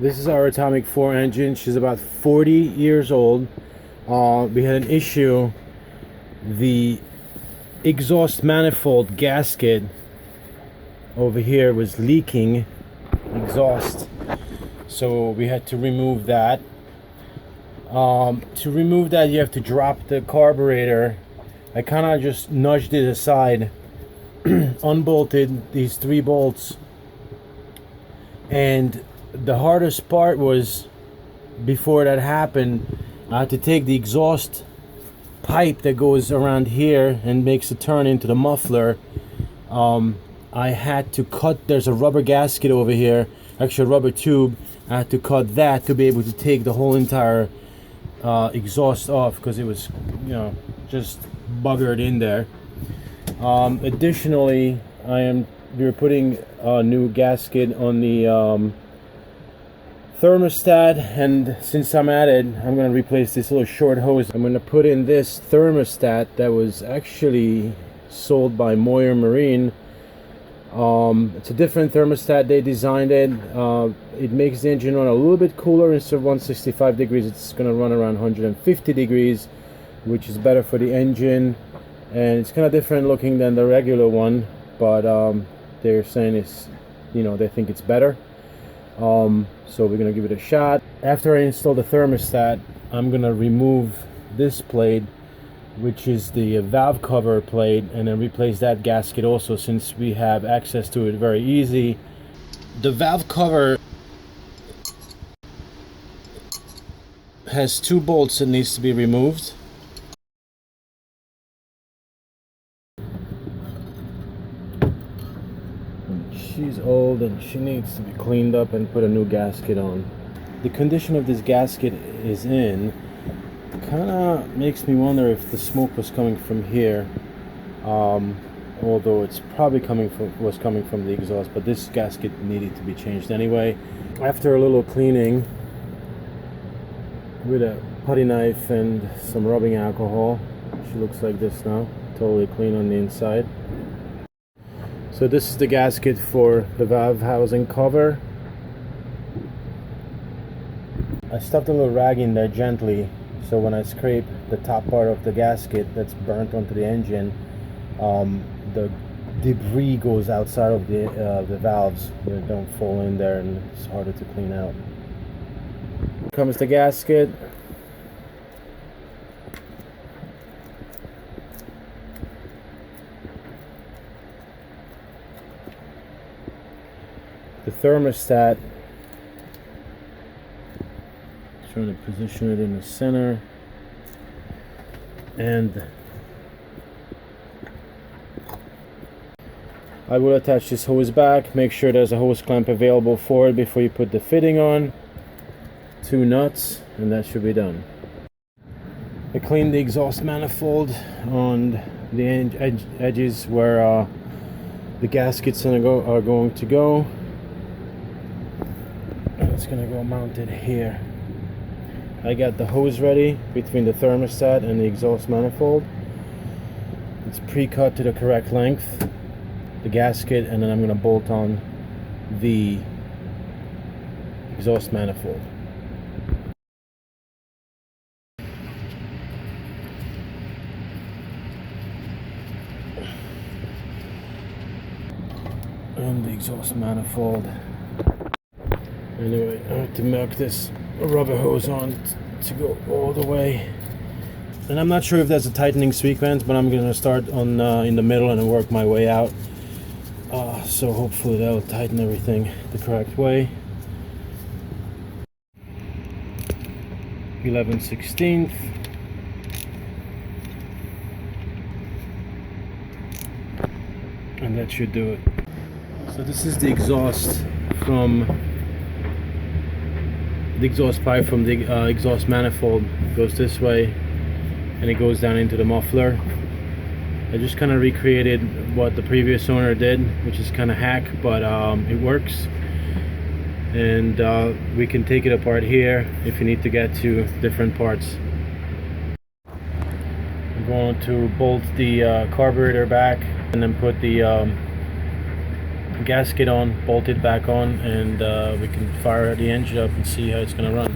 This is our Atomic 4 engine. She's about 40 years old. We had an issue. The exhaust manifold gasket over here was leaking exhaust, so we had to remove that. To remove that, you have to drop the carburetor. I kind of just nudged it aside, unbolted these 3 bolts, and the hardest part was, before that happened, I had to take the exhaust pipe that goes around here and makes a turn into the muffler. I had to cut, there's a rubber gasket over here, actually a rubber tube. I had to cut that to be able to take the whole entire exhaust off, because it was, just buggered in there. Additionally, we were putting a new gasket on the thermostat, and since I'm at it, I'm going to replace this little short hose. I'm going to put in this thermostat that was actually sold by Moyer Marine. It's a different thermostat. They designed it. It makes the engine run a little bit cooler. Instead of 165 degrees, it's going to run around 150 degrees, which is better for the engine, and it's kind of different looking than the regular one, but they're saying it's, they think it's better. So we're gonna give it a shot. After I install the thermostat, I'm gonna remove this plate, which is the valve cover plate, and then replace that gasket also, since we have access to it very easy. The valve cover has 2 bolts that needs to be removed. She's old and she needs to be cleaned up and put a new gasket on. The condition of this gasket is in kind of makes me wonder if the smoke was coming from here, although it's probably was coming from the exhaust, but this gasket needed to be changed anyway. After a little cleaning with a putty knife and some rubbing alcohol, she looks like this now, totally clean on the inside. So this is the gasket for the valve housing cover. I stuffed a little rag in there gently, so when I scrape the top part of the gasket that's burnt onto the engine, the debris goes outside of the valves. They don't fall in there, and it's harder to clean out. Here comes the gasket. The thermostat, trying to position it in the center, and I will attach this hose back. Make sure there's a hose clamp available for it before you put the fitting on. 2 nuts, and that should be done. I cleaned the exhaust manifold on the edges where the gaskets are going to go. It's gonna go mounted here. I got the hose ready between the thermostat and the exhaust manifold. It's pre-cut to the correct length, the gasket, and then I'm gonna bolt on the exhaust manifold. And the exhaust manifold. Anyway, I have to milk this rubber hose on to go all the way. And I'm not sure if there's a tightening sequence, but I'm going to start on in the middle and work my way out. So hopefully that'll tighten everything the correct way. 11/16. And that should do it. So this is the exhaust from the exhaust pipe from the exhaust manifold. Goes this way and it goes down into the muffler. I just kind of recreated what the previous owner did, which is kind of hack, but it works. And we can take it apart here if you need to get to different parts. I'm going to bolt the carburetor back and then put the gasket on, bolt it back on, and we can fire the engine up and see how it's gonna run.